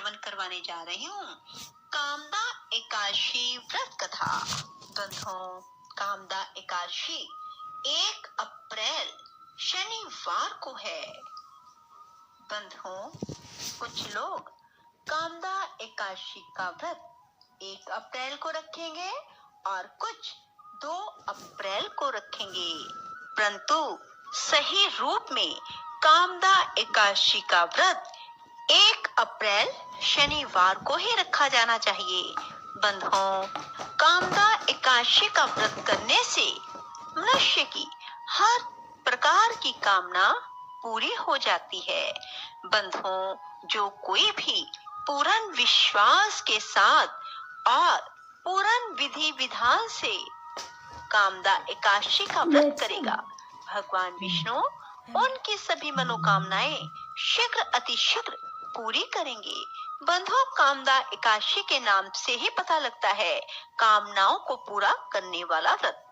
श्रवण करवाने जा रही हूँ कामदा एकादशी व्रत कथा। बंधुओं, कामदा एकादशी 1 अप्रैल शनिवार को है। बंधुओं, कुछ लोग कामदा एकादशी का व्रत 1 अप्रैल को रखेंगे और कुछ 2 अप्रैल को रखेंगे, परंतु सही रूप में कामदा एकादशी का व्रत 1 अप्रैल शनिवार को ही रखा जाना चाहिए। बंधुओं, कामदा एकादशी का व्रत करने से मनुष्य की हर प्रकार की कामना पूरी हो जाती है। बंधुओं, जो कोई भी पूर्ण विश्वास के साथ और पूर्ण विधि विधान से कामदा एकादशी का व्रत करेगा, भगवान विष्णु उनकी सभी मनोकामनाएं शीघ्र अतिशीघ्र पूरी करेंगे। बंधुओं, कामदा एकादशी के नाम से ही पता लगता है कामनाओं को पूरा करने वाला व्रत।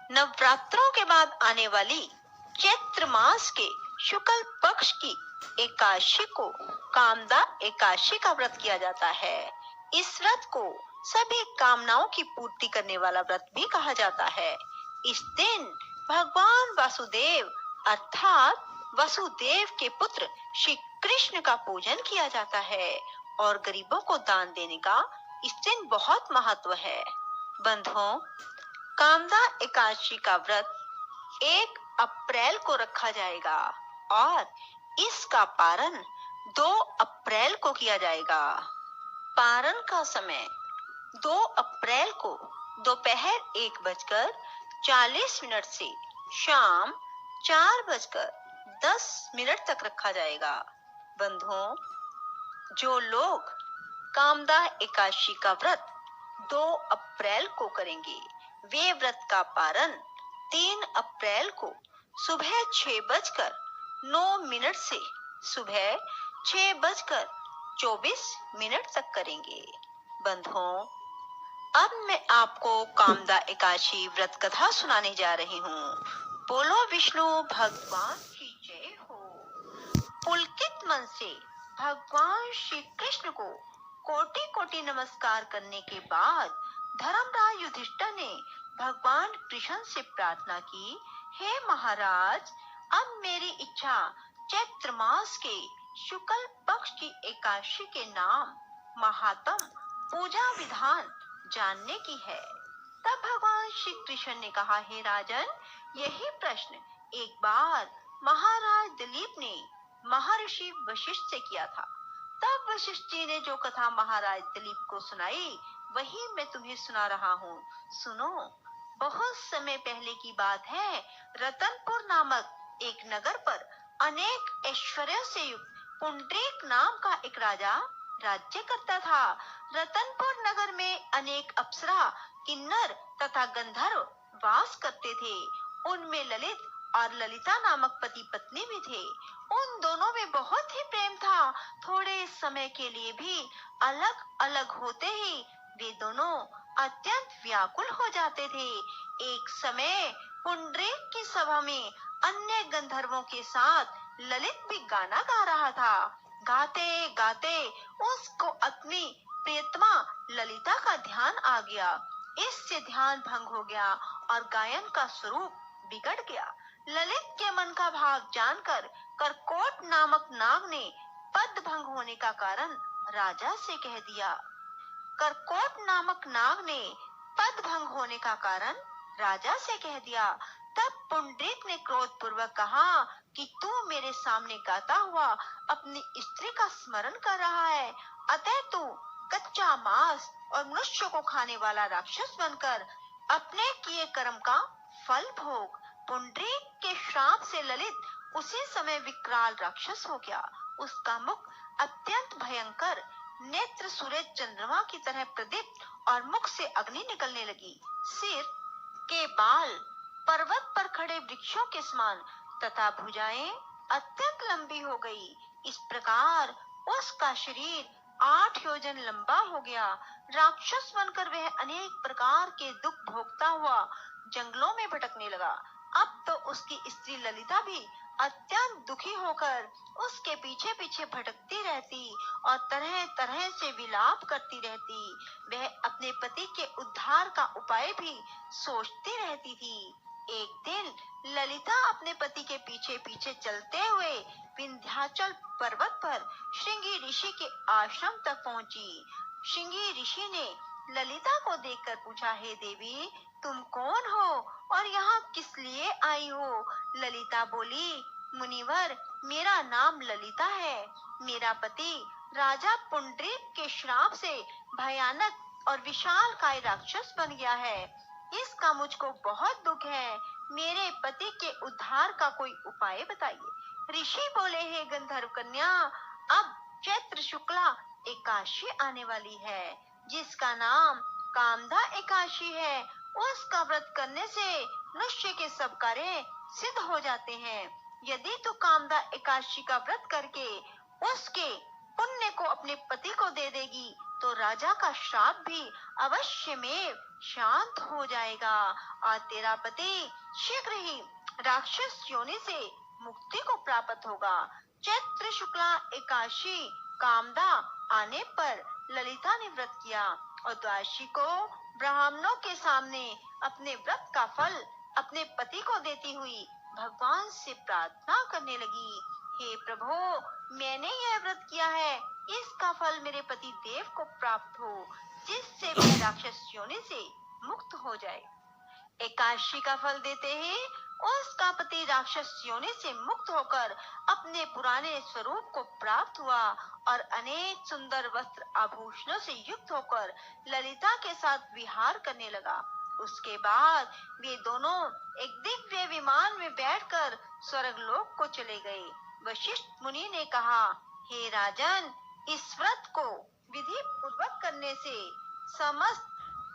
नवरात्रों के बाद आने वाली चैत्र मास के शुक्ल पक्ष की एकादशी को कामदा एकादशी का व्रत किया जाता है। इस व्रत को सभी कामनाओं की पूर्ति करने वाला व्रत भी कहा जाता है। इस दिन भगवान वासुदेव अर्थात वसुदेव के पुत्र श्री कृष्ण का पूजन किया जाता है और गरीबों को दान देने का इस दिन बहुत महत्व है। बंधुओं, कामदा एकादशी का व्रत 1 अप्रैल को रखा जाएगा और इसका पारण 2 अप्रैल को किया जाएगा। पारण का समय 2 अप्रैल को दोपहर 1:40 से शाम 4:10 तक रखा जाएगा। बंधुओं, जो लोग कामदा एकादशी का व्रत 2 अप्रैल को करेंगे, वे व्रत का पारण 3 अप्रैल को सुबह 6:09 से सुबह 6:24 तक करेंगे। बंधुओं, अब मैं आपको कामदा एकादशी व्रत कथा सुनाने जा रही हूँ। बोलो विष्णु भगवान की जय हो। पुलकित मन से भगवान श्री कृष्ण को कोटि कोटि नमस्कार करने के बाद धर्मराज युधिष्ठिर ने भगवान कृष्ण से प्रार्थना की, हे महाराज, अब मेरी इच्छा चैत्र मास के शुक्ल पक्ष की एकादशी के नाम, महात्म, पूजा विधान जानने की है। तब भगवान श्री कृष्ण ने कहा, हे राजन, यही प्रश्न एक बार महाराज दिलीप ने महर्षि वशिष्ठ से किया था। तब वशिष्ठ जी ने जो कथा महाराज दिलीप को सुनाई, वही मैं तुम्हें सुना रहा हूँ। सुनो। बहुत समय पहले की बात है। रतनपुर नामक एक नगर पर अनेक ऐश्वर्य से युक्त पुंडरीक नाम का एक राजा राज्य करता था। रतनपुर नगर में अनेक अप्सरा, किन्नर तथा गंधर्व वास करते थे। उनमें ललित और ललिता नामक पति पत्नी भी थे। उन दोनों में बहुत ही प्रेम था। थोड़े समय के लिए भी अलग अलग होते ही वे दोनों अत्यंत व्याकुल हो जाते थे। एक समय पुंडरीक की सभा में अन्य गंधर्वों के साथ ललित भी गाना गा रहा था। गाते गाते उसको अपनी प्रियतमा ललिता का ध्यान आ गया। इससे ध्यान भंग हो गया और गायन का स्वरूप बिगड़ गया। ललित के मन का भाव जानकर करकोट नामक नाग ने पद भंग होने का कारण राजा से कह दिया। करकोट नामक नाग ने पद भंग होने का कारण राजा से कह दिया। तब पुंडरीक ने क्रोध पूर्वक कहा कि तू मेरे सामने गाता हुआ अपनी स्त्री का स्मरण कर रहा है, अतः तू कच्चा मांस और मनुष्य को खाने वाला राक्षस बनकर अपने किए कर्म का फल भोग। पुंडरीक के श्राप से ललित उसी समय विकराल राक्षस हो गया। उसका मुख अत्यंत भयंकर, नेत्र सूरज चंद्रमा की तरह प्रदीप्त और मुख से अग्नि निकलने लगी। सिर के बाल पर्वत पर खड़े वृक्षों के समान तथा भुजाएं अत्यंत लंबी हो गई। इस प्रकार उसका शरीर 8 योजन लंबा हो गया। राक्षस बनकर वह अनेक प्रकार के दुख भोगता हुआ जंगलों में भटकने लगा। अब तो उसकी स्त्री ललिता भी अत्यंत दुखी होकर उसके पीछे पीछे भटकती रहती और तरह तरह से विलाप करती रहती। वह अपने पति के उद्धार का उपाय भी सोचती रहती थी। एक दिन ललिता अपने पति के पीछे पीछे चलते हुए विंध्याचल पर्वत पर श्रृंगी ऋषि के आश्रम तक पहुंची। श्रृंगी ऋषि ने ललिता को देखकर पूछा, हे देवी, तुम कौन हो और यहाँ किस लिए आई हो? ललिता बोली, मुनिवर, मेरा नाम ललिता है। मेरा पति राजा पुंडरीक के श्राप से भयानक और विशालकाय राक्षस बन गया है। इसका मुझको बहुत दुख है। मेरे पति के उद्धार का कोई उपाय बताइए। ऋषि बोले, हे गंधर्व कन्या, अब चैत्र शुक्ला एकादशी आने वाली है, जिसका नाम कामदा एकादशी है। उसका व्रत करने से मनुष्य के सब कार्य सिद्ध हो जाते हैं। यदि तू कामदा एकादशी का व्रत करके उसके पुण्य को अपने पति को दे देगी तो राजा का श्राप भी अवश्य में शांत हो जाएगा और तेरा पति शीघ्र ही राक्षस योनि से मुक्ति को प्राप्त होगा। चैत्र शुक्ला एकादशी कामदा आने पर ललिता ने व्रत किया और द्वादशी को ब्राह्मणों के सामने अपने व्रत का फल अपने पति को देती हुई भगवान से प्रार्थना करने लगी, हे प्रभु, मैंने यह व्रत किया है, इसका फल मेरे पति देव को प्राप्त हो, जिससे वह राक्षस योनि से मुक्त हो जाए। एकादशी का फल देते ही उसका पति राक्षस योनि से मुक्त होकर अपने पुराने स्वरूप को प्राप्त हुआ और अनेक सुंदर वस्त्र आभूषणों से युक्त होकर ललिता के साथ विहार करने लगा। उसके बाद वे दोनों एक दिव्य विमान में बैठकर स्वर्गलोक को चले गए। वशिष्ठ मुनि ने कहा, हे राजन, इस व्रत को विधि पूर्वक करने से समस्त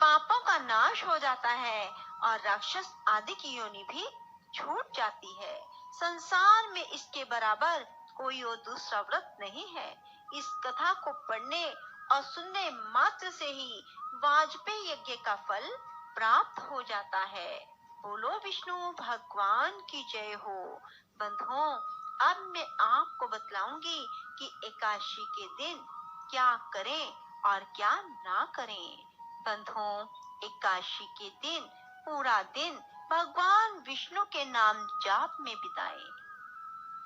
पापों का नाश हो जाता है और राक्षस आदि की योनि भी छूट जाती है। संसार में इसके बराबर कोई और दूसरा व्रत नहीं है। इस कथा को पढ़ने और सुनने मात्र से ही वाजपेयी यज्ञ का फल प्राप्त हो जाता है। बोलो विष्णु भगवान की जय हो। बंधुओं, अब मैं आपको बतलाऊंगी कि एकादशी के दिन क्या करें और क्या ना करें। बंधुओं, एकादशी के दिन पूरा दिन भगवान विष्णु के नाम जाप में बिताएं।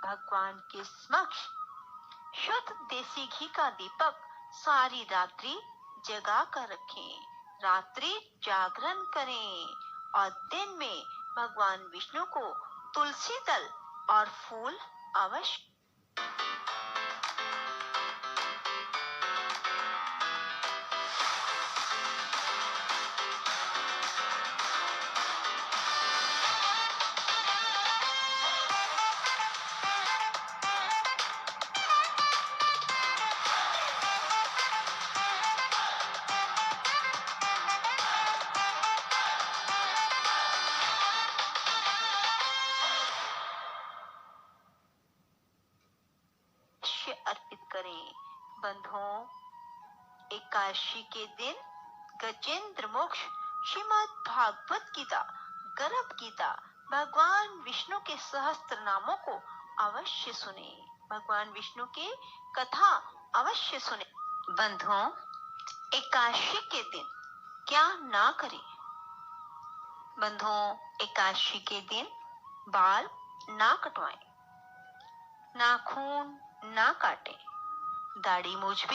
भगवान के समक्ष शुद्ध देसी घी का दीपक सारी रात्रि जगा कर रखें। रात्रि जागरण करें और दिन में भगवान विष्णु को तुलसी दल और फूल अवश्य अर्पित करें। बंधुओं, एकादशी के दिन गजेंद्र मोक्ष श्रीमद् भागवत गीता, गर्भ गीता, भगवान विष्णु के सहस्त्र नामों को अवश्य सुने। भगवान विष्णु की कथा अवश्य सुने। बंधुओं, एकादशी के दिन क्या ना करें। बंधुओं, एकादशी के दिन बाल ना कटवाएं, नाखून ना काटें, दाढ़ी मूछ भी